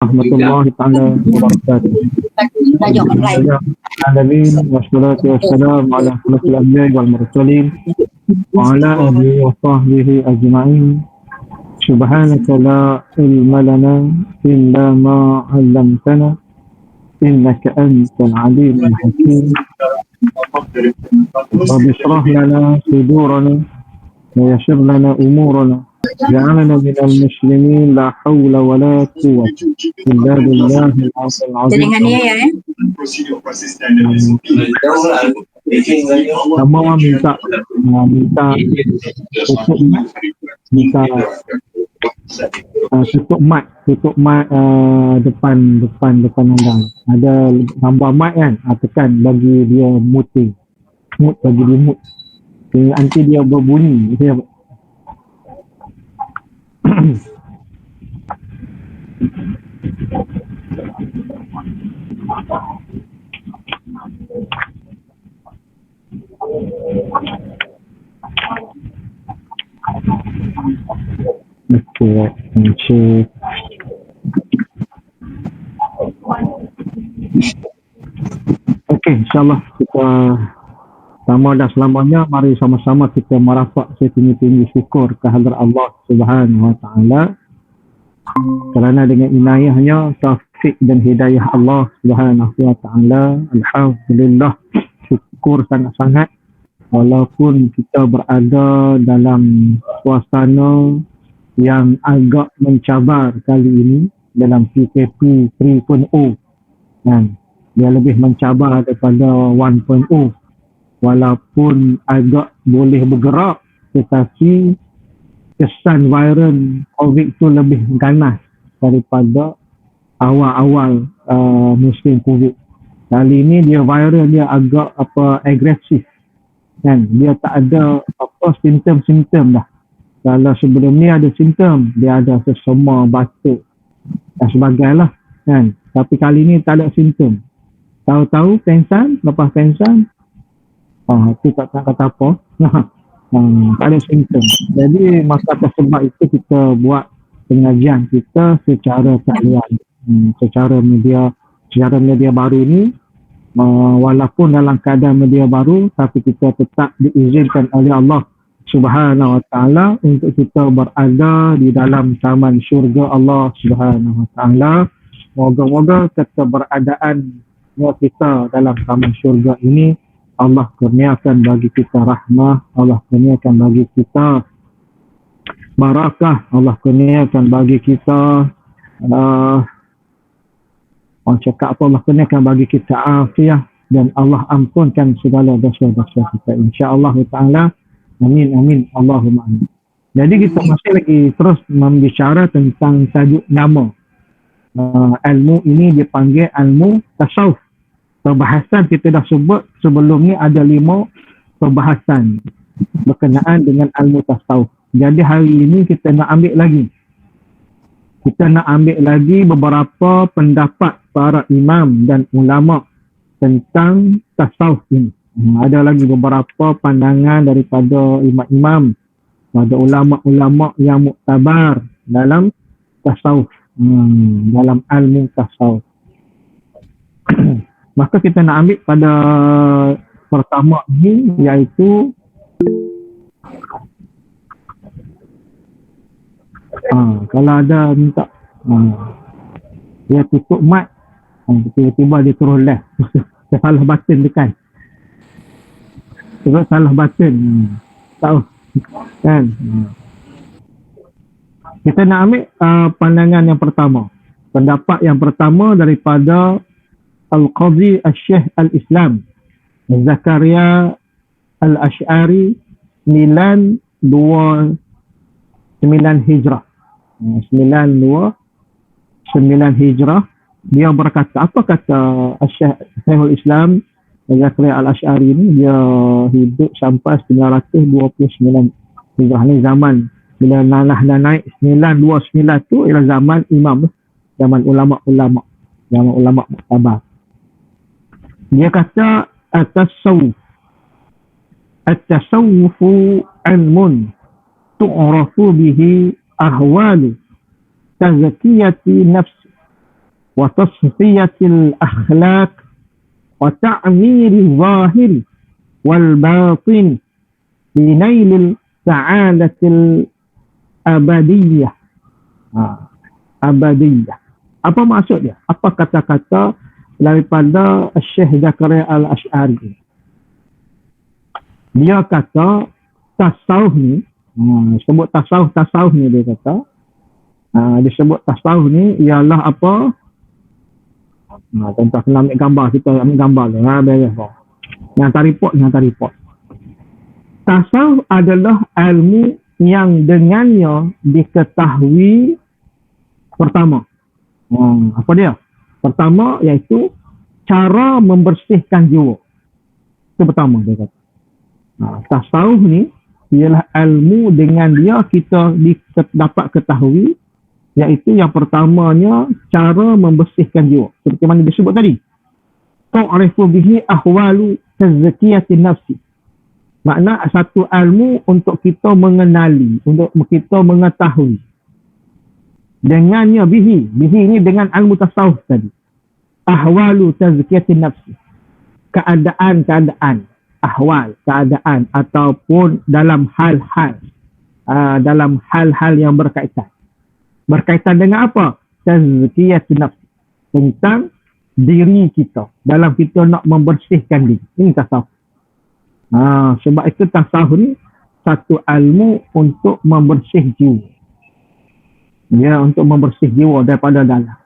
warahmatullahi taala wabarakatuh. Alhamdulillah wassalatu wassalamu ala asyrafil anbiya'i wal mursalin wa ala alihi wa sahbihi ajma'in. Subhanaka la ilma lana illa ma 'allamtana innaka antal alimul hakim. Rabbi shrah lana sudurana wa yassir lana umurana ja'alna minal muslimin la hawla wa la quwwata illa billahil 'aliyyil 'azim. Sama minta tutup tutup mic depan anda. Ada gambar mic kan, tekan bagi dia mute bagi dia mute. Nanti dia berbunyi dia. Okey, insyaAllah kita sama dan selamanya mari sama-sama kita merafak setinggi-tinggi syukur kehadrat Allah Subhanahu Wa Taala kerana dengan inayahnya, taufik dan hidayah Allah Subhanahu Wa Taala, alhamdulillah, syukur sangat-sangat walaupun kita berada dalam suasana yang agak mencabar kali ini dalam PKP 3.0 kan, dia lebih mencabar daripada 1.0 walaupun agak boleh bergerak tetapi kesan viral COVID tu lebih ganas daripada awal-awal musim COVID. Kali ini dia viral, dia agak agresif kan, dia tak ada simptom-simptom dah. Kalau sebelum ni ada simptom, dia ada sesama, batuk dan sebagainya kan, tapi kali ni tak ada simptom. Tahu-tahu pengsan, lepas pengsan tu tak kata apa. Tak ada simptom. Jadi masa tersebab itu kita buat pengajian kita secara talian, secara media baru ni. Walaupun dalam keadaan media baru, tapi kita tetap diizinkan oleh Allah Subhanahu Wa Taala untuk kita berada di dalam taman syurga Allah Subhanahu Wa Taala. Moga-moga keberadaan kita dalam taman syurga ini Allah kurniakan bagi kita rahmah, Allah kurniakan bagi kita barakah, Allah kurniakan bagi kita orang cakap apa, Allah kurniakan bagi kita afiah dan Allah ampunkan segala dosa-dosa kita, insya-Allah taala. Amin amin Allahumma amin. Jadi kita masih lagi terus membicara tentang tajuk nama. Ilmu ini dipanggil ilmu tasawuf. Perbahasan kita dah sebut sebelum ni ada 5 perbahasan berkenaan dengan ilmu tasawuf. Jadi hari ini kita nak ambil lagi. Kita nak ambil lagi beberapa pendapat para imam dan ulama tentang tasawuf ini. Ada lagi beberapa pandangan daripada imam-imam, ada ulama-ulama yang muktabar dalam tasawuf, dalam ilmu tasawuf. Maka kita nak ambil pada pertama ni, iaitu kalau ada minta dia tutup mic, tiba-tiba dia terus left. Salah button tekan, terus salah button, tahu kan. Kita nak ambil pandangan yang pertama, pendapat yang pertama daripada Al-Qadhi Al-Syekh Al-Islam Zakaria Al-Ash'ari 929 Hijrah. 929 Hijrah. Dia berkata, apa kata Syekhul Islam Zakaria Al-Ash'ari ni? Dia hidup sampai 929 Hijrah ni, zaman bila naik 929 tu ialah zaman imam, zaman ulama-ulama, zaman ulama muktabar. Dia kata at-tasawwufu ilmun tu'rafu bihi ahwalu tazkiyati nafs wa tasfiyatil akhlaq wa ta'miril zahir wal batin linailil sa'adatil abadiyah. Abadiyah. Apa maksud dia? Apa kata-kata daripada Syekh Zakaria Al-Ash'ari? Dia kata tasawuf ni, sebut tasawuf ni dia kata, disebut tasawuf ni ialah apa? Contoh kena ambil gambar, kita ambil gambar tu. Beres. Yang taripot. Tasawuf adalah ilmu yang dengannya diketahui pertama. Apa dia? Pertama iaitu cara membersihkan jiwa. Itu pertama dia kata. Tasawuf ni ialah ilmu dengan dia kita dapat ketahui, iaitu yang pertamanya cara membersihkan jiwa. Seperti mana disebut tadi. Ta'rifu bihi ahwalu tazkiyatin nafsi. Makna satu ilmu untuk kita mengenali, untuk kita mengetahui. Dengannya bihi ni dengan ilmu tasawuf tadi. Ahwalu tazkiyatin nafsi. Keadaan, ahwal, keadaan ataupun dalam hal-hal yang berkaitan dengan apa? Tazkiyatun nafs, tentang diri kita, dalam kita nak membersihkan diri. Ini tasawuf. Sebab itu tasawuf ni satu ilmu untuk membersih jiwa. Ya, untuk membersih jiwa daripada dalam.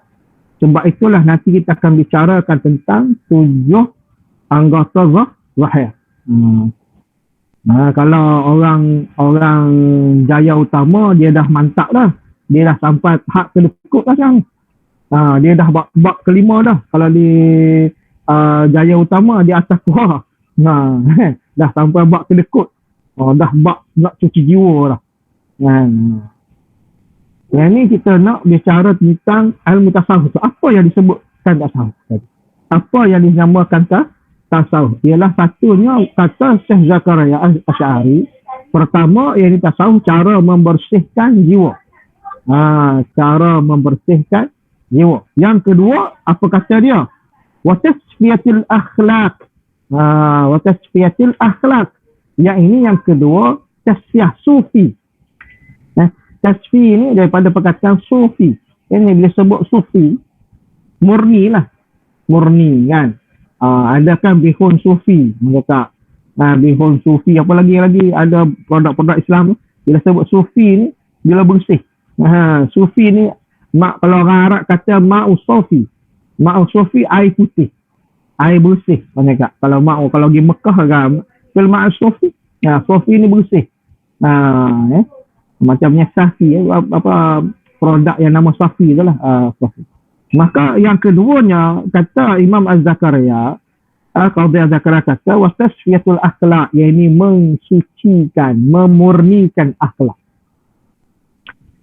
Sebab itulah nanti kita akan bicarakan tentang 7 anggota zahir. Kalau orang jaya utama, dia dah mantap dah. Dia dah sampai tahap kedekut dah sekarang. Dia dah bab kelima dah. Kalau di jaya utama, di atas kuah. Dah sampai bab kedekut. Dah bab nak cuci jiwa dah. Yang ni kita nak bicara tentang ilmu tasawuf. Apa yang disebutkan tasawuf tadi? Apa yang dinamakan tasawuf? Ialah satunya kata Syekh Zakaria Al-Ash'ari. Pertama, ialah tasawuf cara membersihkan jiwa. Cara membersihkan jiwa. Yang kedua, apa kata dia? Wa tasfiyatil akhlaq. Wa tasfiyatil akhlaq. Yang ini yang kedua, tasfiyah sufi. Tasfiyah ini daripada perkataan sufi. Ini bila sebut sufi, murni lah. Murni kan. Ada kan bihun sufi, mereka bihun sufi, apa lagi ada produk-produk Islam. Bila sebut sufi ni, bila bersih. Sufi ni, kalau orang Arab kata ma'u sufi. Ma'u sufi air putih, air bersih mereka. Kalau pergi Mekah kan, kalau ma'u sufi, sufi ni bersih. Macamnya safi, apa produk yang nama safi itulah, safi. Maka yang keduanya kata Imam Az-Zakaria, Qadhi Az-Zakaria kata wastasfiyatul akhlaq, iaitu mensucikan, memurnikan akhlak.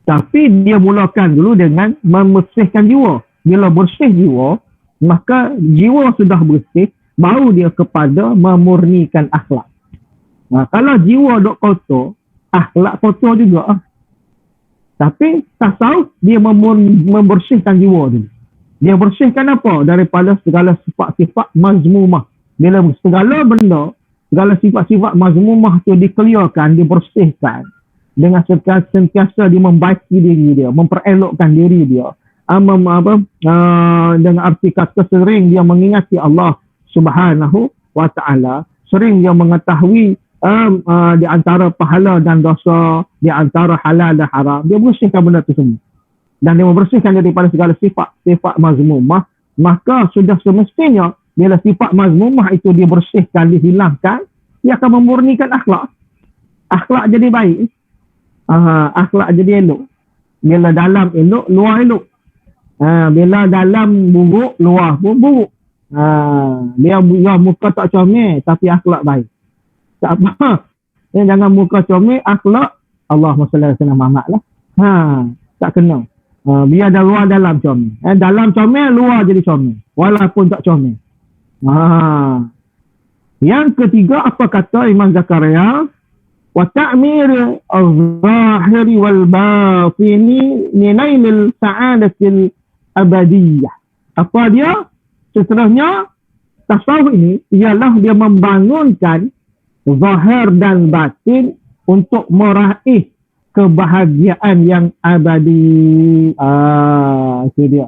Tapi dia mulakan dulu dengan membersihkan jiwa. Bila bersih jiwa, maka jiwa sudah bersih, baru dia kepada memurnikan akhlak. Kalau jiwa dok kotor, akhlak kotor juga. Tapi tasawuf dia membersihkan jiwa dulu. Dia bersihkan apa? Daripada segala sifat-sifat mazmumah. Bila segala benda, segala sifat-sifat mazmumah tu dikeliarkan, dibersihkan. Dengan sentiasa dia membaiki diri dia, memperelokkan diri dia. Dengan arti kata sering dia mengingati Allah Subhanahu wa ta'ala. Sering dia mengetahui di antara pahala dan dosa, di antara halal dan haram. Dia bersihkan benda tu semua. Dan dia membersihkan daripada segala sifat mazmumah, maka sudah semestinya bila sifat mazmumah itu dibersihkan, dihilangkan, dia akan memurnikan akhlak. Akhlak jadi baik. Akhlak jadi elok. Bila dalam elok, luar elok. Bila dalam buruk, luar pun buruk. Dia muka tak comel, tapi akhlak baik. Tak apa. Jangan muka comel, akhlak, Allahumma salli ala sayyidina Muhammad lah. Tak kena. Biar ada luar dalam comel. Dalam comel, luar jadi comel. Walaupun tak comel. Yang ketiga, apa kata Imam Zakaria? Wa ta'mir al-zahiri wal-batini ninailil sa'adatil abadiyah. Apa dia? Seterusnya, tasawuf ini ialah dia membangunkan zahir dan batin untuk meraih kebahagiaan yang abadi. Itu dia.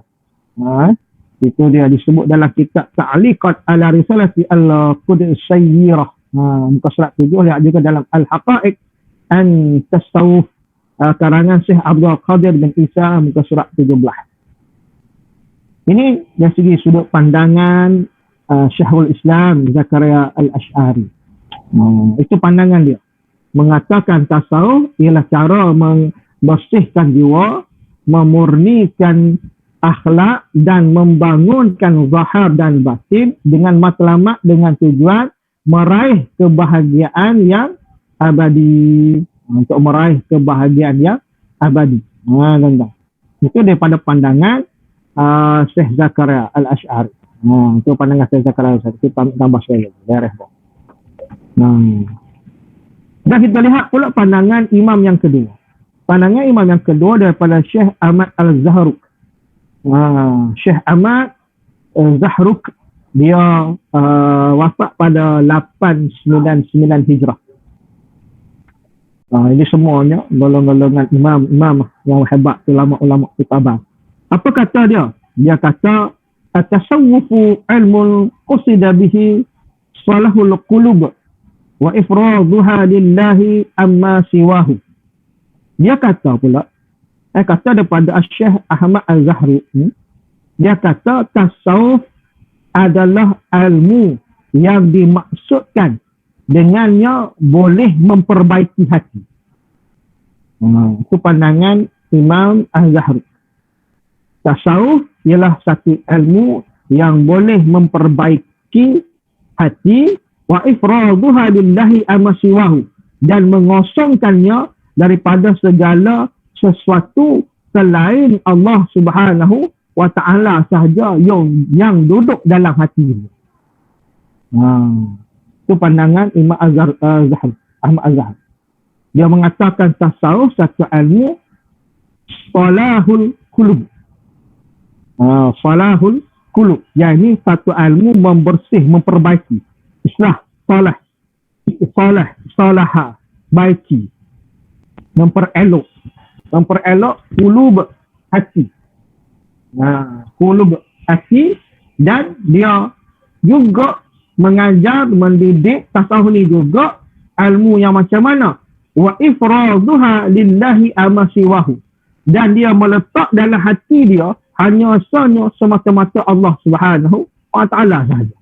Itu dia disebut dalam kitab Ta'liqat ala Risalati al-Qudsiyirah. Muka surat 7, lihat juga dalam Al-Haqa'iq an-Tasawuf karangan Syekh Abdul Qadir bin Isa, muka surat 17. Ini dari segi sudut pandangan Syekhul Islam Zakaria Al-Ash'ari. Itu pandangan dia. Mengatakan tasawuf ialah cara membersihkan jiwa, memurnikan akhlak dan membangunkan zahir dan batin dengan matlamat, dengan tujuan meraih kebahagiaan yang abadi. Untuk meraih kebahagiaan yang abadi. Itu daripada pandangan Syekh Zakaria Al-Ash'ari. Itu pandangan Syekh Zakaria Al-Ash'ari. Kita tambah sekali. Dan kita lihat pula pandangan imam yang kedua. Pandangan imam yang kedua daripada Syekh Ahmad Al-Zahruk. Syekh Ahmad Zahruk, dia wafat pada 899 Hijrah. Ini semuanya golongan-golongan imam yang hebat, ulama-ulama kitabah. Apa kata dia? Dia kata at-tasawwufu ilmul qusida bihi salahul qulub wa ifraduha lillahi amma siwahu. Dia kata pula, kata daripada Syekh Ahmad Al-Zahri, dia kata tasawuf adalah ilmu yang dimaksudkan dengannya boleh memperbaiki hati. Itu pandangan Imam Az-Zahri. Tasawuf ialah satu ilmu yang boleh memperbaiki hati, wa ifraduha lillahi amma siwahu, dan mengosongkannya daripada segala sesuatu selain Allah Subhanahu wa ta'ala sahaja yang duduk dalam hati ini. Itu pandangan Imam Az-Zahri, Ahmad Az-Zahri. Dia mengatakan tasawuf satu ilmu salahul qulub. Salahul qulub, yakni satu ilmu membersih, memperbaiki. Islah, salaha, baiki, memperelok qulub, hati. Qulub, hati, dan dia juga mengajar, mendidik tasawuf ni juga ilmu yang macam mana? Wa ifraduha lillahi amma siwahu, dan dia meletak dalam hati dia hanya semata-mata Allah Subhanahu wa ta'ala sahaja.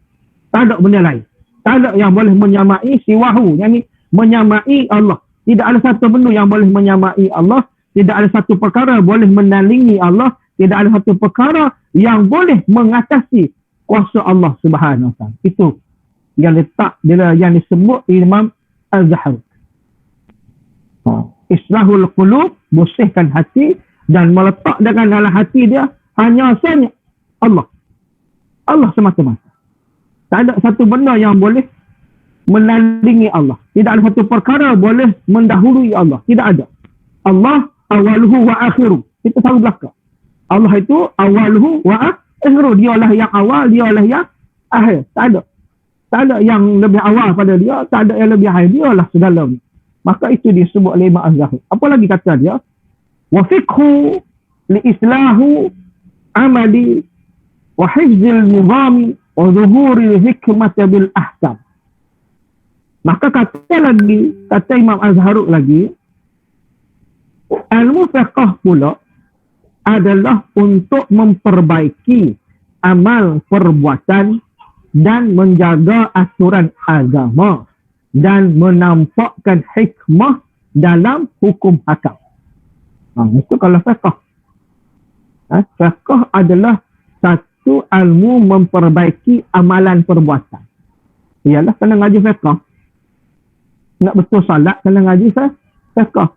Tak ada benda lain. Tak ada yang boleh menyamai siwahu, yakni menyamai Allah. Tidak ada satu benda yang boleh menyamai Allah. Tidak ada satu perkara boleh menandingi Allah. Tidak ada satu perkara yang boleh mengatasi kuasa Allah Subhanahu wa ta'ala. Itu yang letak yang disebut Imam Az-Zahri. Islahul qulub, bersihkan hati, dan meletak dalam hati dia hanya saja Allah. Allah semata-mata. Tak ada satu benda yang boleh menandingi Allah. Tidak ada satu perkara boleh mendahului Allah. Tidak ada. Allah awaluhu wa akhiru. Kita tahu belakang. Allah itu awaluhu wa akhiru. Dialah yang awal, dialah yang akhir. Tak ada. Tak ada yang lebih awal pada dia. Tak ada yang lebih akhir. Dialah segalanya. Maka itu disebut oleh Imam Az-Zahri. Apa lagi kata dia? Wa fiqhu li islahu amali wa hifzil nizami wa zuhuri hikmata bil ahkam. Maka kata Imam Az-Zahri lagi, ilmu fiqh pula adalah untuk memperbaiki amal perbuatan dan menjaga aturan agama dan menampakkan hikmah dalam hukum hakam. Itu kalau fiqh. Fiqh adalah satu ilmu memperbaiki amalan perbuatan. Ialah kena ngaji fiqh. Nak betul salat kena ngaji fiqh.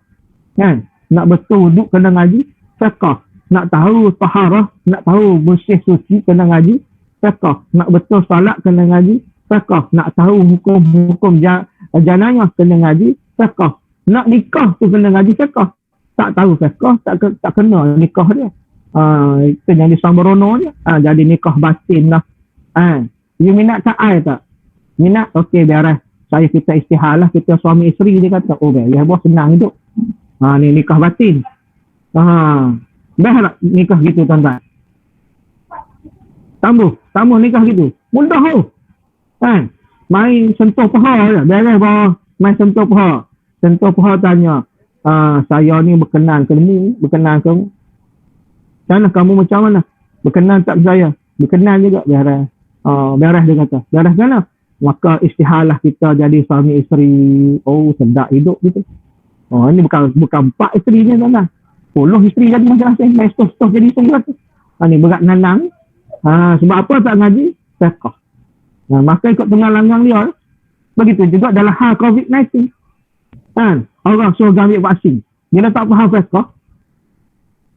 Kan? Nak betul wuduk kena ngaji fiqh. Nak tahu taharah, nak tahu bersih suci kena ngaji fiqh. Nak betul salat kena ngaji fiqh. Nak tahu hukum janayah kena ngaji fiqh. Nak nikah tu kena ngaji fiqh. Tak tahu fiqh, tak kena nikah dia. Itu jadi sambrono je. Jadi nikah batin lah. You minat tak ai tak? Minat? Okey, beres. Saya kita istihalah, kita suami isteri, dia kata, oh ya bos senang hidup. Ni nikah batin. Dah tak nikah gitu tuan-tuan? Tambah nikah gitu. Mudah tu. Main sentuh paha je. Beres bawah. Main sentuh paha. Sentuh paha tanya, saya ni berkenan ke kamu? Berkenan ke kamu? Sana kamu macam mana? Berkenan tak saya? Berkenan juga. Beres. Beres dia kata. Beres mana? Maka istihalah kita jadi suami isteri. Oh, sedap hidup gitu. Ini bukan 4 isteri ni tuan-tuan. 10 isteri jadi masing-masing. Main stok jadi isteri tu. Ni berat nanang. Sebab apa tak ngaji? Fiqh. Maka ikut tengah langgang dia. Begitu juga dalam hal COVID-19. Orang suruh ambil vaksin. Dia tak faham fiqh.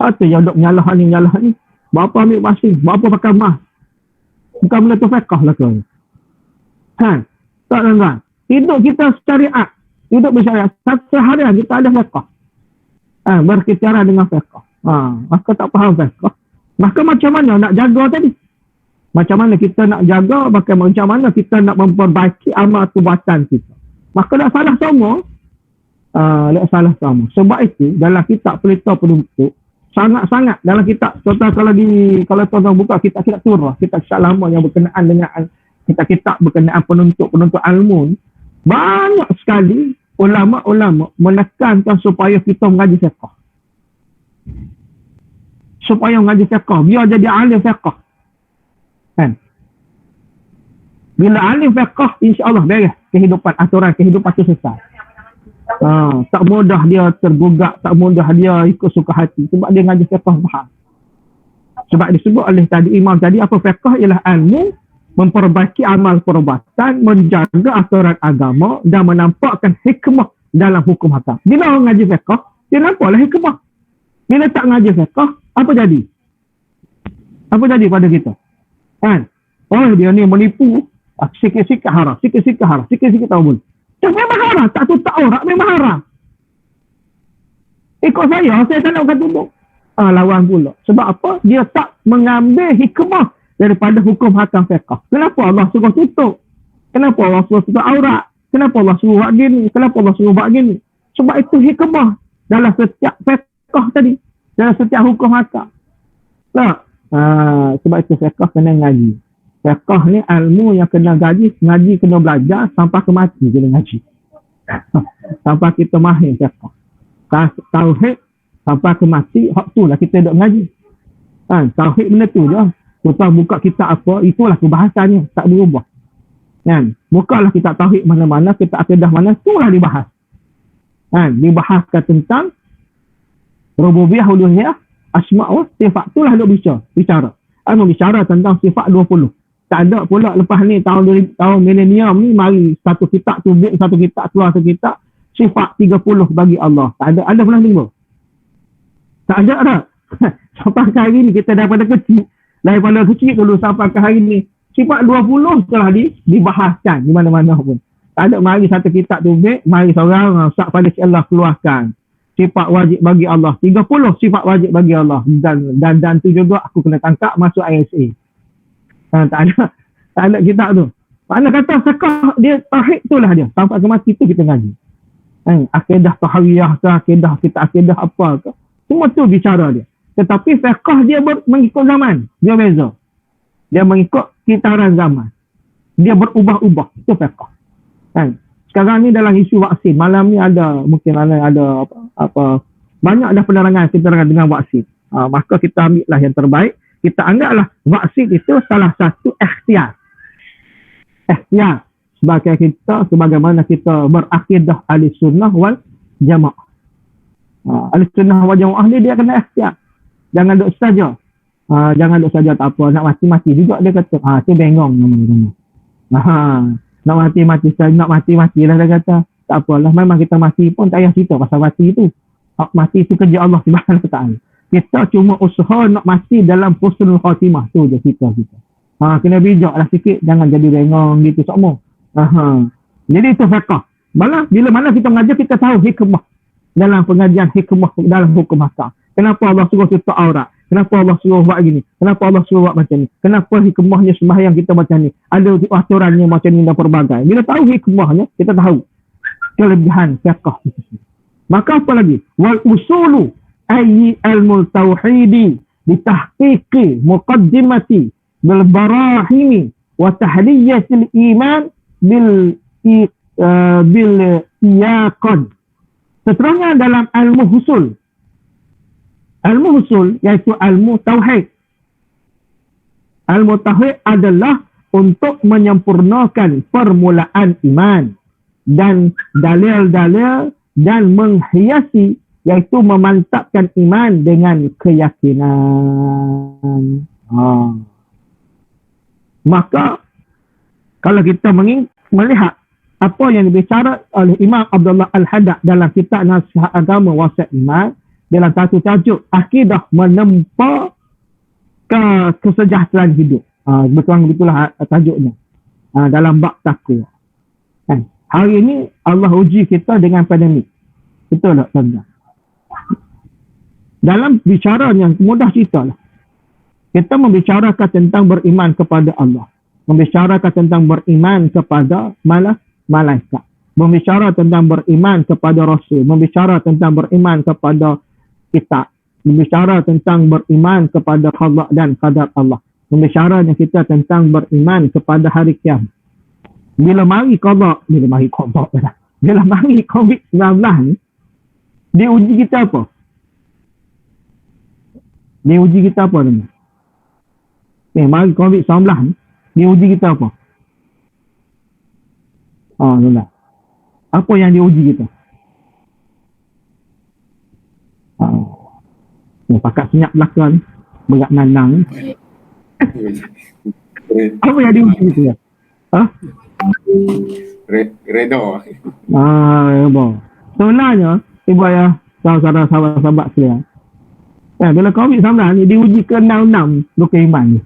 Itu yang duk nyalah ni. Berapa ambil vaksin? Berapa pakai mask? Bukan benda tu fiqh lah tu. Tak tuan-tuan. Hidup kita syariat. Hidup bersyariat. Seharian kita ada fiqh. Berkeciara dengan fiqh. Maka tak faham fiqh. Maka macam mana nak jaga tadi? Macam mana kita nak jaga, macam mana kita nak memperbaiki amal perbuatan kita. Maka tak salah semua. Tak salah semua. Sebab itu, dalam kitab pelita penuntut, sangat-sangat dalam kitab, kalau tuan-tuan buka kitab-kitab surah, kitab-kitab lama yang berkenaan dengan kitab-kitab berkenaan penuntut ilmu, banyak sekali ulama-ulama menekankan supaya kita mengaji fiqh. Supaya mengaji fiqh, biar jadi alim fiqh. Bila alim fiqh, insya-Allah beres kehidupan, aturan kehidupan itu selesai. Tak mudah dia tergugak, tak mudah dia ikut suka hati sebab dia ngaji fiqh faham. Sebab disebut oleh tadi imam tadi, apa fiqh ialah ilmu memperbaiki amal perbuatan, menjaga aturan agama dan menampakkan hikmah dalam hukum hakam. Bila orang ngaji fiqh, dia nampaklah hikmah. Bila tak ngaji fiqh, apa jadi? Apa jadi pada kita? Dia ni menipu, sikit-sikit haram, sikit-sikit tak boleh. Memang haram, tak tutup aurat, memang haram. Ikut saya tak nak kata tunduk. Lawan pula. Sebab apa? Dia tak mengambil hikmah daripada hukum hakam fiqh. Kenapa Allah suruh tutup? Kenapa Allah suruh tutup aurat? Kenapa Allah suruh buat gini? Kenapa Allah suruh buat gini? Sebab itu hikmah dalam setiap fiqh tadi. Dalam setiap hukum hakam. Tak? Sebab itu fiqh kena ngaji. Fiqh ni ilmu yang kena ngaji kena belajar sampai ke mati kena ngaji. Sampai kita mahir fiqh. Tauhid sampai ke mati, hak tu lah kita duk ngaji. Tauhid benda tu je. Kita buka kitab apa, itulah kebahasannya, tak berubah. Bukalah kitab tauhid mana-mana, kitab akidah mana, itulah dibahas. Dibahaskan tentang rububiyah, uluhiyah, asma' wa sifat, itulah duk bicara. Bicara tentang sifat 20. Tak ada pula lepas ni tahun milenium ni mari satu kitab tu satu kitab keluar satu kitab sifat 30 bagi Allah. Tak ada pernah tengok. Tak ada dah. Sampai ke hari ni kita daripada kecil dulu sampai ke hari ni sifat 20 telah dibahaskan di mana-mana pun. Tak ada mari satu kitab tu mari seorang Ustaz pada Allah keluarkan sifat wajib bagi Allah. 30 sifat wajib bagi Allah dan tu juga aku kena tangkap masuk ISA. Tak ada kitab tu. Mana kata fiqh dia tauhid itulah dia. Sampai ke mati tu kita ngaji. Akidah tahawiyah ke, akidah apa ke. Semua tu bicara dia. Tetapi fiqh dia mengikut zaman. Dia beza. Dia mengikut kitaran zaman. Dia berubah-ubah. Itu fiqh. Sekarang ni dalam isu vaksin. Malam ni mungkin ada apa banyak ada penerangan dengan vaksin. Maka kita ambillah yang terbaik. Kita anggaplah vaksin itu salah satu ikhtiar. Sebagaimana kita berakidah ahli sunnah wal jamaah. Ahli sunnah wal jamaah ni dia kena ikhtiar. Jangan duduk saja. Jangan duduk saja tak apa. Nak mati-mati juga dia kata. Tu bengong namanya. Nak mati-mati lah dia kata. Tak apalah. Memang kita mati pun tak payah cerita pasal mati tu. Mati tu kerja Allah Subhanahu Wa Taala. Kita cuma usaha nak mati dalam husnul khatimah tu je kita. Kena bijaklah sikit, jangan jadi bengong gitu semua. Jadi itu fiqh. Bila mana kita mengajar, kita tahu hikmah dalam pengajian, hikmah dalam hukum hakam. Kenapa Allah suruh tutup aurat? Kenapa Allah suruh buat gini? Kenapa Allah suruh buat macam ni? Kenapa hikmahnya sembahyang kita macam ni? Ada aturannya macam ni dan pelbagai. Bila tahu hikmahnya, kita tahu kelebihan fiqh itu. Maka apa lagi? Wal usulu ayyi ilmu tauhidi bitahqiqi muqaddimati bil barahimi wa tahliyatil iman bil iyaqad. Seterusnya dalam ilmu husul. Ilmu husul iaitu ilmu tauhid. Ilmu tauhid adalah untuk menyempurnakan permulaan iman dan dalil-dalil dan menghiasi iaitu memantapkan iman dengan keyakinan. Maka kalau kita melihat apa yang dibicara oleh Imam Abdullah Al-Haddad dalam kitab Nasihat Agama Wasiat Iman dalam satu tajuk akidah menempa kesejahteraan hidup. Begitulah tajuknya. Dalam bab takwa. Hari ini Allah uji kita dengan pandemik. Betul tak tuan-tuan? Dalam bicaranya mudah cerita lah. Kita membicarakan tentang beriman kepada Allah. Membicarakan tentang beriman kepada malaikat. Membicara tentang beriman kepada Rasul. Membicara tentang beriman kepada kitab. Membicara tentang beriman kepada qada dan qadar Allah. Membicaranya kita tentang beriman kepada hari kiamat. Bila mari COVID-19 ni, dia uji kita apa? Dia uji kita apa ni? Mari COVID-19 ni, dia uji kita apa? Benar. Apa yang dia uji kita? Pakat senyap belakang, berat nanang. Apa yang dia uji kita? Redha. Sebenarnya, ibu ayah, sahabat-sahabat sekalian, bila COVID-19 ni, diuji ke-6 rukun iman ni.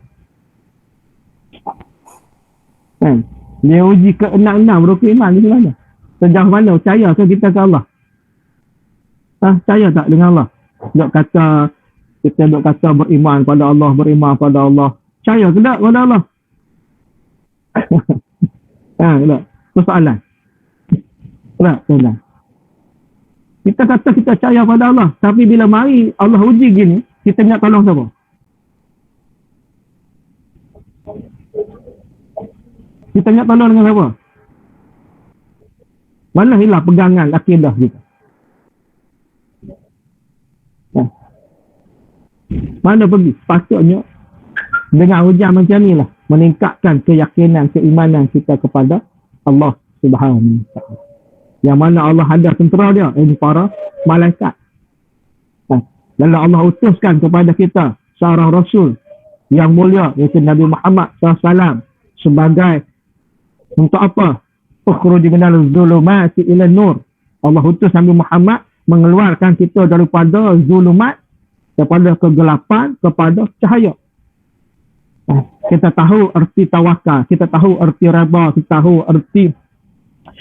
Dia uji ke-6 rukun iman ni sebenarnya. Sejauh mana percaya ke kita ke Allah? Percaya tak dengan Allah? Kita duk kata beriman pada Allah, beriman pada Allah. Percaya ke tak pada Allah? Tak. Persoalan. Tak. Kita kata kita percaya pada Allah. Tapi bila mari Allah uji gini, kita nak tolong siapa? Kita nak tolong dengan siapa? Mana hilang pegangan akidah kita? Mana pergi? Sepatutnya dengan ujian macam ni lah meningkatkan keyakinan, keimanan kita kepada Allah Subhanahu Wa Taala. Yang mana Allah ada tentera dia, ini para malaikat. Lalu Allah utuskan kepada kita seorang Rasul yang mulia, iaitu Nabi Muhammad SAW sebagai untuk apa? Ukhruj minal zulumati ila nur. Allah utus Nabi Muhammad mengeluarkan kita daripada zulumat, daripada kegelapan kepada cahaya. Kita tahu erti tawakal, kita tahu erti raba, kita tahu erti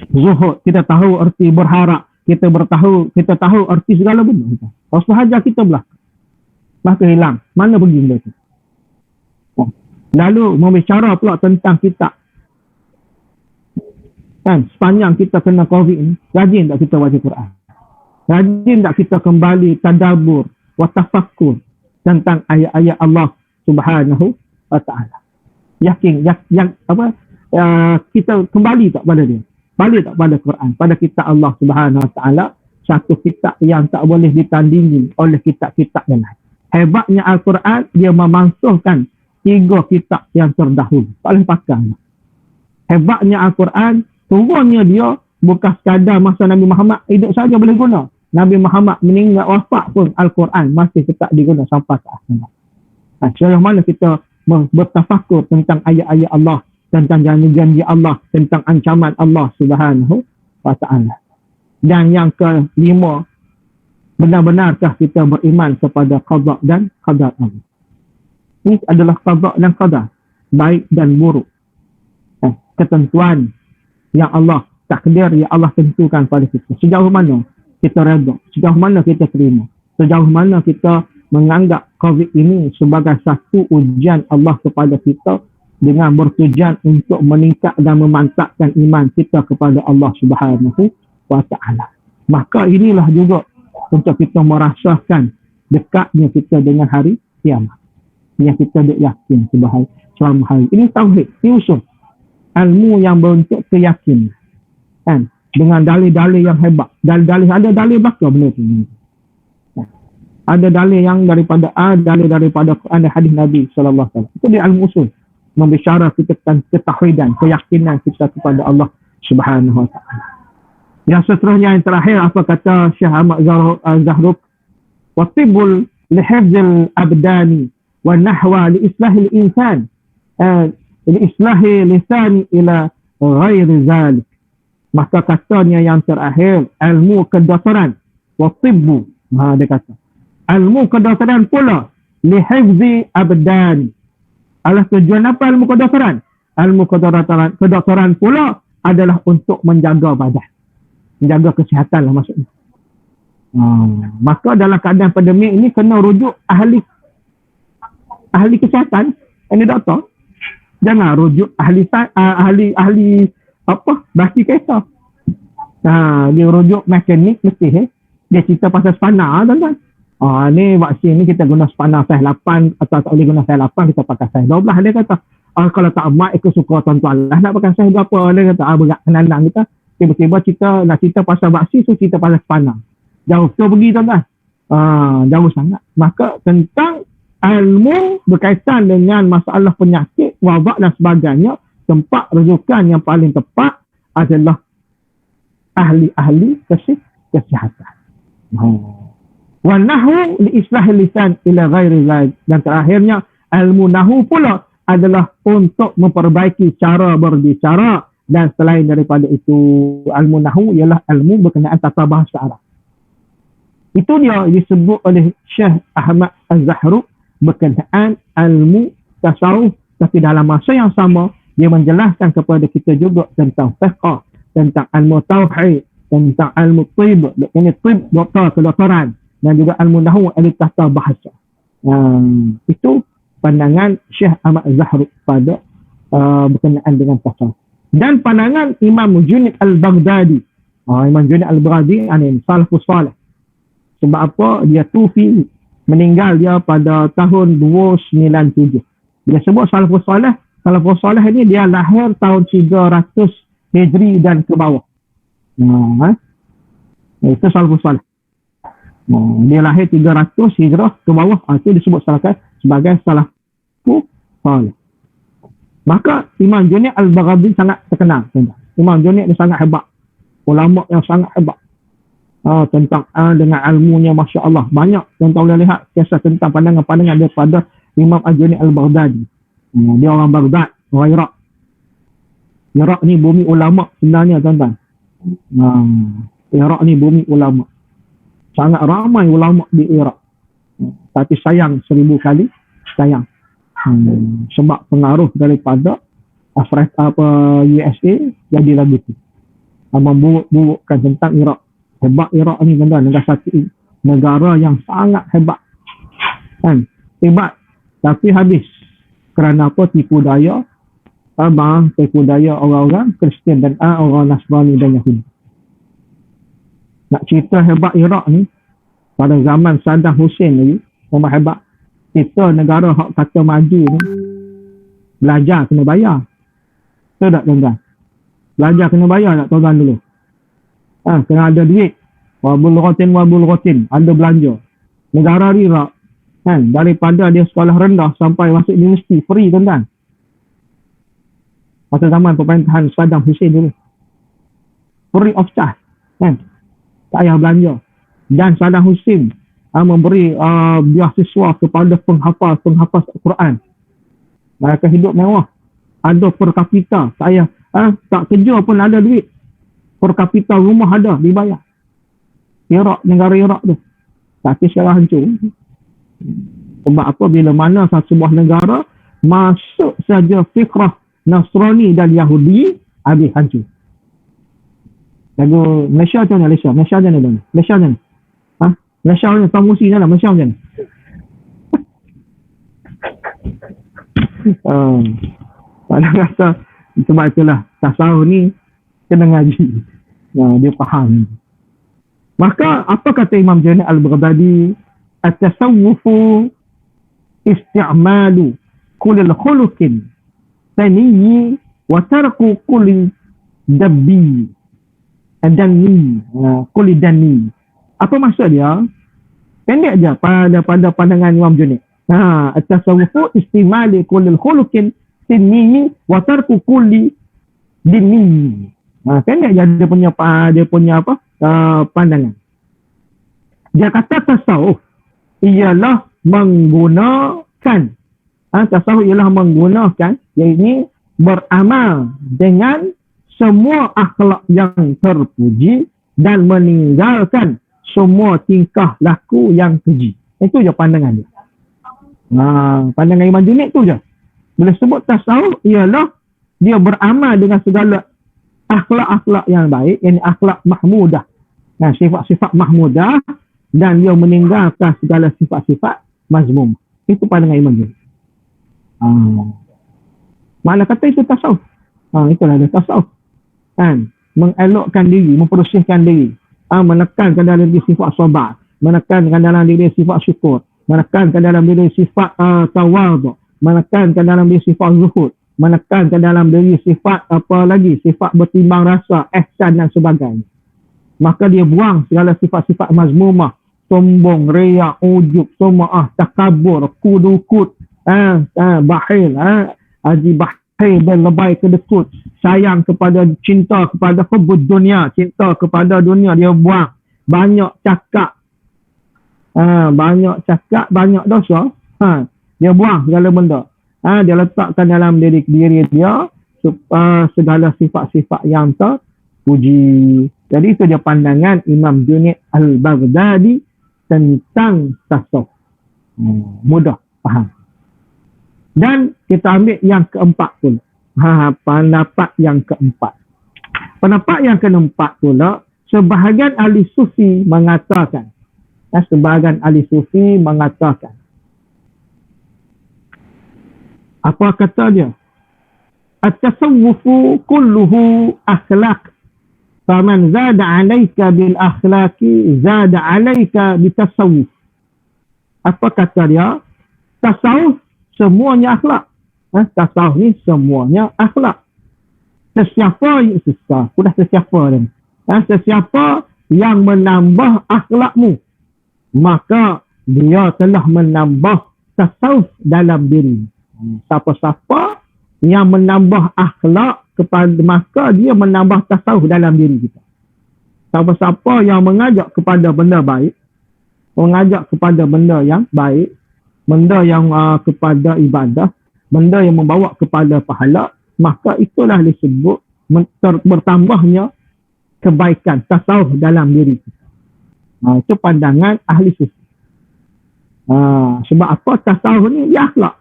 zuhud, kita tahu erti berharap, kita tahu erti segala benda. Kalau sahaja kita belah, maka hilang. Mana pergi benda itu? Lalu membicara pula tentang kitab. Sepanjang kita kena COVID ni, rajin tak kita baca Quran? Rajin tak kita kembali tadabbur wa tafakkur tentang ayat-ayat Allah Subhanahu Wa Taala? Yakin kita kembali tak pada dia? Balik tak pada Quran, pada kitab Allah Subhanahu Wa Taala, satu kitab yang tak boleh ditandingi oleh kitab-kitab yang lain. Hebatnya Al-Quran, dia memansuhkan 3 kitab yang terdahulu. Tak boleh pakai. Hebatnya Al-Quran, turunnya dia bukan sekadar masa Nabi Muhammad hidup saja boleh guna. Nabi Muhammad meninggal wafat pun Al-Quran masih tetap diguna sampai ke akhir. Sejauh mana kita bertafakur tentang ayat-ayat Allah, tentang janji-janji Allah, tentang ancaman Allah Subhanahu Wa Taala. Dan yang kelima, benar-benarkah kita beriman kepada qada dan qadar Allah? Ini adalah qada dan qadar, baik dan buruk. Ketentuan yang Allah takdir, yang Allah tentukan pada kita. Sejauh mana kita redha, sejauh mana kita terima, sejauh mana kita menganggap COVID ini sebagai satu ujian Allah kepada kita dengan bertujuan untuk meningkat dan memantapkan iman kita kepada Allah Subhanahu wa taala. Maka inilah juga untuk kita merasakan dekatnya kita dengan hari kiamat. Yang kita yakin selama hari. Ini tauhid, ini usul. Ilmu yang berbentuk keyakinan. Kan? Dengan dalil-dalil yang hebat. Ada dalil bakal benda tu. Ada dalil yang daripada dalil daripada Quran dan hadis Nabi sallallahu alaihi wasallam. Itu dia ilmu usul. Membicara kita tentang ketauhidan, keyakinan kita kepada Allah Subhanahu wa taala. Yang seterusnya yang terakhir apa kata Syekh Ahmad Zahruk? Wa tibbul li hifdzil abdani wa nahwa li islahil insan. Li islahi lisan ila ghairi zalik. Maka katanya yang terakhir ilmu kedokteran wa tibbu. Dia kata ilmu kedokteran pula lihifzi abdan. Alah tujuan apa ilmu kedokteran? Ilmu kedokteran pula adalah untuk menjaga badan. Menjaga kesihatan lah maksudnya. Maka dalam keadaan pandemik ini kena rujuk ahli kesihatan, ini doktor. Jangan rujuk ahli baki kereta. Dia rujuk mekanik mesti dia cerita pasal spana tuan-tuan. Ni vaksin ni kita guna spana size 8 atau tak boleh guna size 8, kita pakai size 12. Dia kata kalau tak amat ikut suka tuan-tuan lah nak pakai size berapa. Dia kata berat kenanang kita. Tiba-tiba nak cerita pasal vaksin, so cerita pasal spana. Jauh tu pergi tuan-tuan. Jauh sangat. Maka tentang ilmu berkaitan dengan masalah penyakit, wabak dan sebagainya, tempat rujukan yang paling tepat adalah ahli-ahli kesihatan. Wa nahwu li islahil lisan ila ghairi zalik. Dan terakhirnya ilmu nahwu pula adalah untuk memperbaiki cara berbicara, dan selain daripada itu ilmu nahwu ialah ilmu berkenaan tata bahasa Arab. Itu dia disebut oleh Syekh Ahmad Az-Zahruk berkenaan ilmu tasawuf, tapi dalam masa yang sama dia menjelaskan kepada kita juga tentang fiqh, tentang ilmu tauhid, tentang ilmu tib, ini tib doktor kedokteran, dan juga ilmu nahwu, ilmu tata bahasa. Itu pandangan Syekh Ahmad Az-Zahruk pada berkenaan dengan tasawuf. Dan pandangan Imam Junaid Al-Baghdadi. Imam Junaid Al-Baghdadi ini salafus salih. Sebab apa? Dia tufi, meninggal dia pada tahun 297. Dia sebut salafus salih. Salafus salih ini dia lahir tahun 300 Hijri dan ke bawah. Itu salafus salih. Dia lahir 300 Hijrah ke bawah. Itu disebut sebagai salafus salih. Maka Imam Junaid Al-Baghdadi sangat terkenal. Imam Junaid dia sangat hebat. Ulama yang sangat hebat. Tentang dengan ilmunya Masya Allah. Banyak yang tahu boleh lihat kisah tentang pandangan-pandangan daripada Imam Junaid Al-Baghdadi. Dia orang Baghdad, orang Iraq. Iraq ni bumi ulama sebenarnya tuan-tuan. Iraq ni bumi ulama. Sangat ramai ulama di Iraq. Tapi sayang 1000 kali sayang. Sebab pengaruh daripada Afrika USA jadi lagu tu. Memburuk-burukkan tentang Iraq. Hebat Iraq ni tuan-tuan, negara satu negara yang sangat hebat. Hebat tapi habis. Kerana apa? Tipu daya orang-orang Kristian dan orang Nasrani dan Yahudi. Nak cerita hebat Iraq ni pada zaman Saddam Hussein lagi, memang hebat. Kita negara hak kata maju ni belajar kena bayar. Betul tak tuan-tuan? Belajar kena bayar tak tuan-tuan dulu? Kena ada duit. Wabul rotin ada belanja. Negara Iraq daripada dia sekolah rendah sampai masuk universiti free tuan-tuan. Pada zaman pemerintahan Saddam Hussein dulu. Free of charge. Tak payah belanja. Dan Saddam Hussein memberi beasiswa kepada penghafal Al-Quran. Mereka hidup mewah. Ada per kapita. Tak kerja pun ada duit. Per kapita rumah ada, dibayar. Iraq, negara Iraq tu. Tapi sekarang hancur. Sebab apa? Bila mana sebuah negara masuk saja fikrah Nasrani dan Yahudi, habis hancur. Lagu Malaysia macam mana? Malaysia macam mana? Malaysia macam mana? Malaysia ni Tuan Musi macam mana? Malaysia macam mana? uh, Pada rasa sebab itulah tasawuf ni kena ngaji. Dia faham. Maka apa kata Imam Junaid Al-Baghdadi? At-tasawwufu isti'malu kulli khuluqin taniyyi wa tarku kulli dabbi adani kulli dani. Apa maksud dia? Pendek je pada pandangan Imam Junaid. At-tasawwufu isti'malu kulli khuluqin taniyyi wa tarku kulli dini. Pendek je dia punya apa? Pandangan. Dia kata tasawuf ialah menggunakan tasawuf ialah menggunakan, iaitu beramal dengan semua akhlak yang terpuji dan meninggalkan semua tingkah laku yang keji. Itu je pandangan dia. Pandangan Imam Junaid tu je. Bila sebut tasawuf ialah dia beramal dengan segala akhlak-akhlak yang baik, yakni akhlak mahmudah. Sifat-sifat mahmudah, dan dia meninggalkan segala sifat-sifat mazmum. Itu pandangan Imam Junaid. Mana kata itu tasawuf. Itulah dia tasawuf. Mengelokkan diri, mempersihkan diri, menekankan dalam diri sifat sabar, menekankan dalam diri sifat syukur, menekankan dalam diri sifat tawadhu, menekankan dalam diri sifat zuhud, menekankan dalam diri sifat apa lagi, sifat bertimbang rasa, ihsan dan sebagainya. Maka dia buang segala sifat-sifat mazmumah, sombong, riak, ujub, sum'ah, takabur, kudukut, bakhil, haji bakhil dan lebay kedekut, sayang kepada, cinta kepada hubud dunia, cinta kepada dunia, dia buang. Banyak cakap, banyak dosa, dia buang segala benda. Dia letakkan dalam diri dia segala sifat-sifat yang terpuji. Jadi itu dia pandangan Imam Junaid Al-Baghdadi tentang tasawuf. Mudah faham. Dan kita ambil yang keempat pula. Pendapat yang keempat. Pendapat yang keempat pula, sebahagian ahli sufi mengatakan. Sebahagian ahli sufi mengatakan. Apa kata dia? At-tasawwufu kulluhu akhlaq. Faman zada 'alaika bil akhlaqi zada 'alaika bitasawwuf. Apa kata dia? Tasawuf semuanya akhlak. Tasawuf ni semuanya akhlak. Sesiapa yang menambah akhlakmu, maka dia telah menambah tasawuf dalam diri. Siapa-siapa yang menambah akhlak kepada, maka dia menambah tasawuf dalam diri kita. Siapa-siapa yang mengajak kepada benda baik, mengajak kepada benda yang baik, benda yang kepada ibadah, benda yang membawa kepada pahala, maka itulah disebut bertambahnya kebaikan tasawuf dalam diri kita. Itu pandangan ahli sufi. Sebab apa? Tasawuf ni ya akhlak.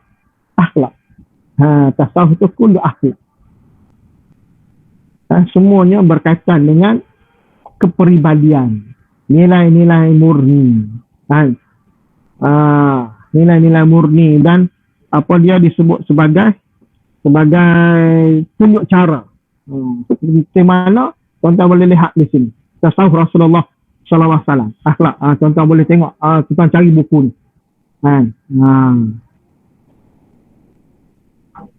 Tasawuf itu kullu akhlak. Semuanya berkaitan dengan kepribadian, nilai-nilai murni. Nilai-nilai murni, dan apa dia disebut sebagai tunjuk cara. Di mana tuan-tuan boleh lihat di sini. Tasawuf Rasulullah sallallahu alaihi wasallam. Akhlak. Tuan-tuan boleh tengok, tuan cari buku ni.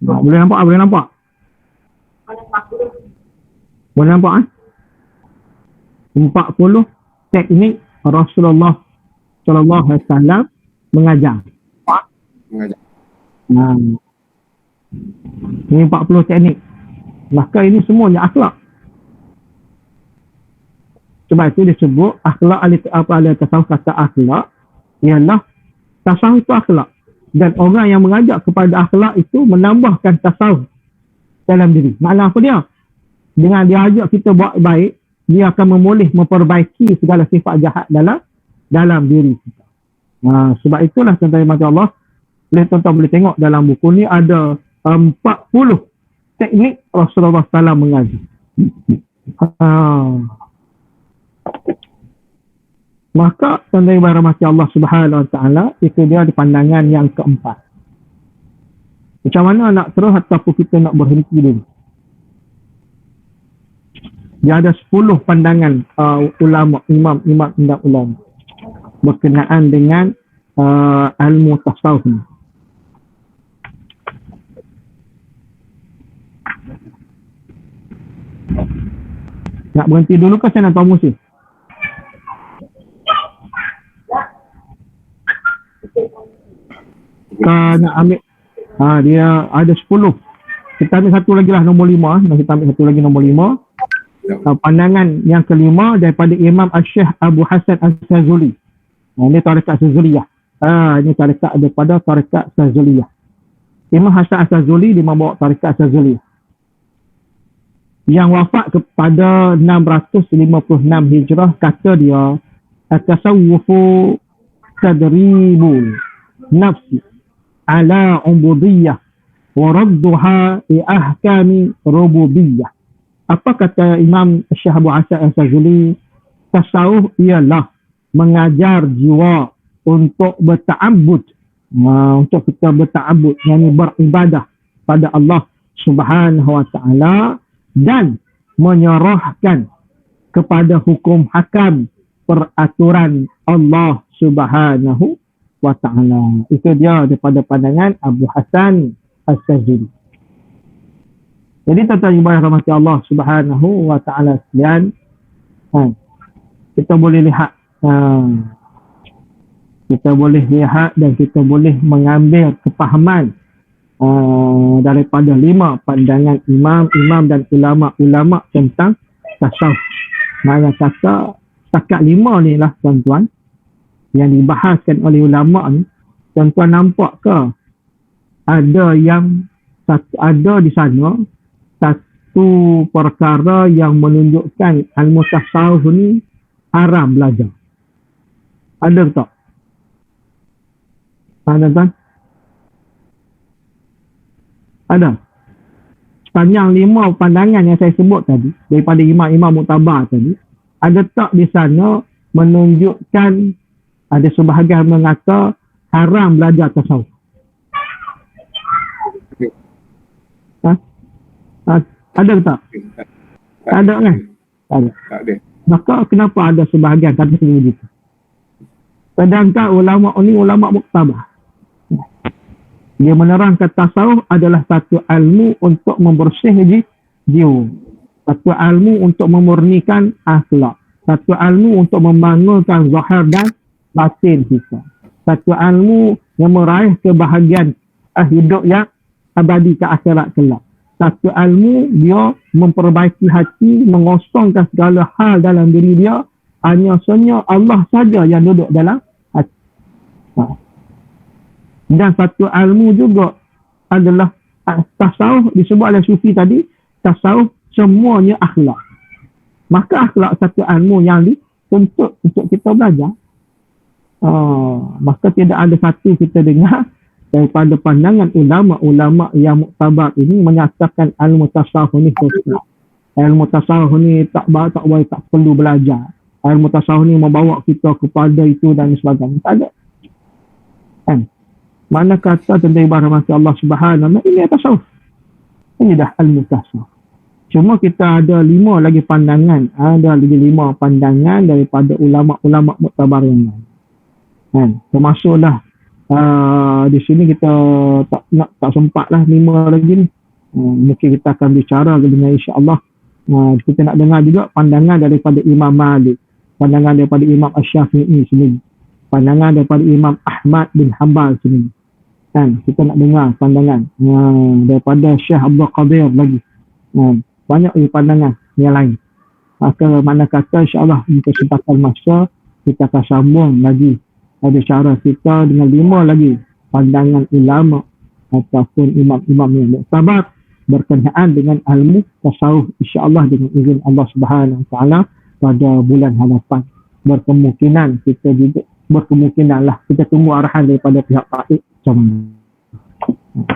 Boleh nampak? Boleh nampak 40 teknik Rasulullah sallallahu alaihi wasallam mengajar. Ini 40 teknik. Maka ini semuanya akhlak. Sebab itu disebut akhlak ahli tasawuf. Kata akhlak ialah tasawuf itu akhlak. Dan orang yang mengajak kepada akhlak itu menambahkan tasawuf dalam diri. Makna apa dia? Dengan dia ajak kita buat baik, dia akan memperbaiki segala sifat jahat dalam diri kita. Sebab itulah tuan-tuan Allah, tuan-tuan boleh tengok dalam buku ni ada 40 teknik Rasulullah SAW mengaji. Maka tuan-tuan rahmati Allah Subhanahu Wa Taala, itu dia di pandangan yang keempat. Macam mana nak terus ataupun kita nak berhenti dulu? Dia ada 10 pandangan ulama, imam-imam dan ulama berkenaan dengan ilmu tasawuf ni. Nak berhenti dulu ke saya nak tahu musim? Nak ambil dia ada 10. Kita ambil satu lagi lah, nombor 5. Kita ambil satu lagi, nombor 5. Pandangan yang kelima daripada Imam Al-Syekh Abu Hasan Al-Sazuli. Ini tarekat Sazuliyah. Ini tarekat daripada tarekat Sazuliyah. Imam Hasan Al-Sazuli dia membawa tarekat Sazuliyah, yang wafat kepada 656 Hijrah. Kata dia, at-tasawwufu tadribul nafsi ala ubudiyah wa radduha li ahkami rububiyah. Apa kata Imam Syekh Abu Hasan Al-Sazuli? Tasawuf ialah mengajar jiwa untuk berta'abbud, untuk kita berta'abbud, yakni beribadah pada Allah Subhanahu wa taala dan menyerahkan kepada hukum hakam peraturan Allah Subhanahu wa taala. Itu dia daripada pandangan Abu Hasan Al-Sazuli. Jadi tuan-tuan ibadah rahmati Allah Subhanahu wa taala sekalian, kita boleh lihat dan kita boleh mengambil kepahaman daripada 5 pandangan imam dan ulama tentang tasawuf. Mana kata setakat 5 ni lah tuan-tuan yang dibahaskan oleh ulama ni. Tuan-tuan nampak ke ada di sana satu perkara yang menunjukkan ilmu tasawuf ni haram belajar? Ada tak? Tuan-tuan? Ada. Sepanjang 5 pandangan yang saya sebut tadi, daripada imam-imam muktabar tadi, ada tak di sana menunjukkan, ada sebahagian mengata haram belajar tasawuf? Ada tak? Ada kan? Ada. Maka kenapa ada sebahagian kata begitu? Sedangkan ulama ini ulama muktabar. Dia menerangkan tasawuf adalah satu ilmu untuk membersih jiwa. Satu ilmu untuk memurnikan akhlak. Satu ilmu untuk membangunkan zahir dan batin kita. Satu ilmu yang meraih kebahagiaan hidup yang abadi ke akhirat kelak. Satu ilmu dia memperbaiki hati, mengosongkan segala hal dalam diri dia. Hanya Allah saja yang duduk dalam hati. Dan satu ilmu juga adalah tasawuf, disebut oleh Sufi tadi, tasawuf semuanya akhlak. Maka akhlak satu ilmu yang dituntut untuk kita belajar. Maka tidak ada satu kita dengar daripada pandangan ulama-ulama yang muktabar ini menyatakan ilmu tasawuf ni kosong. Ilmu tasawuf ni tak perlu belajar. Ilmu tasawuf ni membawa kita kepada itu dan sebagainya. Tak ada. Kan? Mana kata tentang ibadah masa Allah Subhanahu ini tasawuf. Ini dah ilmu tasawuf. Cuma kita ada 5 lagi pandangan. Ada lagi 5 pandangan daripada ulama-ulama muktabar yang lain. Kan? Termasuklah di sini kita tak sempat lah 5 lagi ni. Mungkin kita akan bicara dengan insya-Allah. Kita nak dengar juga pandangan daripada Imam Malik, pandangan daripada Imam Asy-Syafi'i sendiri, pandangan daripada Imam Ahmad bin Hanbal sendiri. Kan, kita nak dengar pandangan daripada Syekh Abdul Qadir lagi. Banyak pandangan yang lain. Maka mana kata insya-Allah di kesempatan masa kita akan sambung lagi ada cara kita dengan 5 lagi pandangan ulama ataupun imam-imam yang muktabar berkenaan dengan ilmu tasawuf, insya-Allah dengan izin Allah Subhanahu wa taala pada bulan hadapan. Berkemungkinan lah kita tunggu arahan daripada pihak Pak Ik macam mana.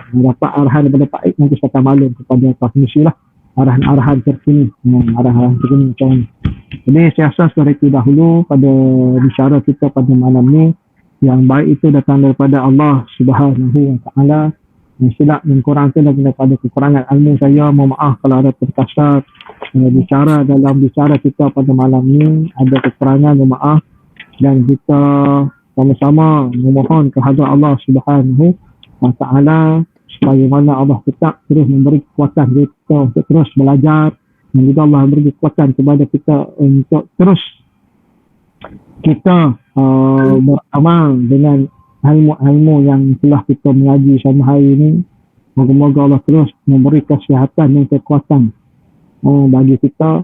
Dapat arahan daripada Pak Ik nanti saya akan maklum kepada transmisi lah arahan-arahan terkini. Arahan-arahan terkini macam mana. Jadi saya rasa sudah itu dahulu pada bicara kita pada malam ni. Yang baik itu datang daripada Allah Subhanahu wa taala, yang silap yang kurang tu daripada kekurangan ilmu saya. Mohon maaf kalau ada terkasar bicara dalam bicara kita pada malam ni ada kekurangan, mohon maaf. Dan kita sama-sama memohon kehadrat Allah Subhanahu wa Ta'ala supaya mana Allah tetap terus memberi kekuatan kita untuk terus belajar, dan juga Allah beri kekuatan kepada kita untuk terus kita beramal dengan ilmu-ilmu yang telah kita mengaji selama hari ini. Moga-moga Allah terus memberi kesihatan dan kekuatan bagi kita.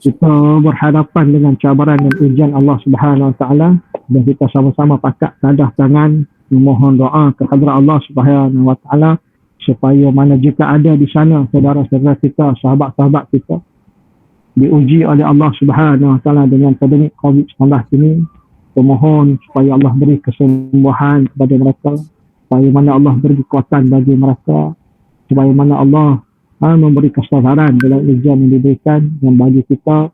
Kita berhadapan dengan cabaran dan ujian Allah Subhanahu Wa Taala, dan kita sama-sama pakat tadah tangan memohon doa kepada Allah Subhanahu Wa Taala supaya mana jika ada di sana saudara-saudara kita, sahabat-sahabat kita diuji oleh Allah Subhanahu Wa Taala dengan pandemik COVID-19 ini, memohon supaya Allah beri kesembuhan kepada mereka, supaya mana Allah beri kekuatan bagi mereka, supaya mana Allah memberi kesabaran dalam ujian yang diberikan, yang bagi kita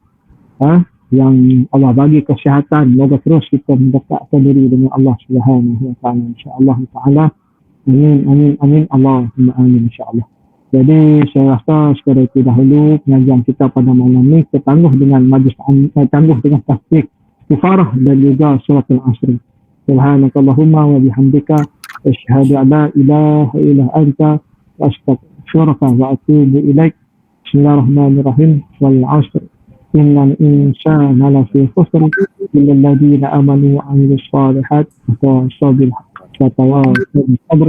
yang Allah bagi kesihatan. Semoga terus kita mendekatkan diri dengan Allah Subhanahu Wa Taala, insya-Allah taala. Amin amin amin, Allahumma amin, insya-Allah. Jadi saya rasa sekadar itu dahulu pengajian kita pada malam ni. Kita tangguh dengan majlis tangguh dengan tasbih, istighfarah dan juga surah Al-Asr. Subhanakallahumma wa bihamdika asyhadu an la ilaha illa anta astaghfiruka wa atubu ilaik. Bismillahirrahmanirrahim. Wal 'asr innal insana lafi khusr illa alladhina amanu wa 'amilus shalihat wa tawassaw bil haqqi wa tawassaw bis sabr.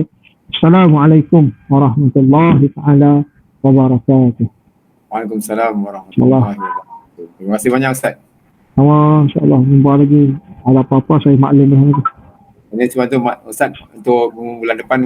Assalamualaikum warahmatullahi taala wabarakatuh. Waalaikumsalam warahmatullahi wabarakatuh. Terima kasih banyak Ustaz. InsyaAllah jumpa lagi. Ada apa-apa saya maklum dengan itu. Ini cuma tu Ustaz untuk bulan depan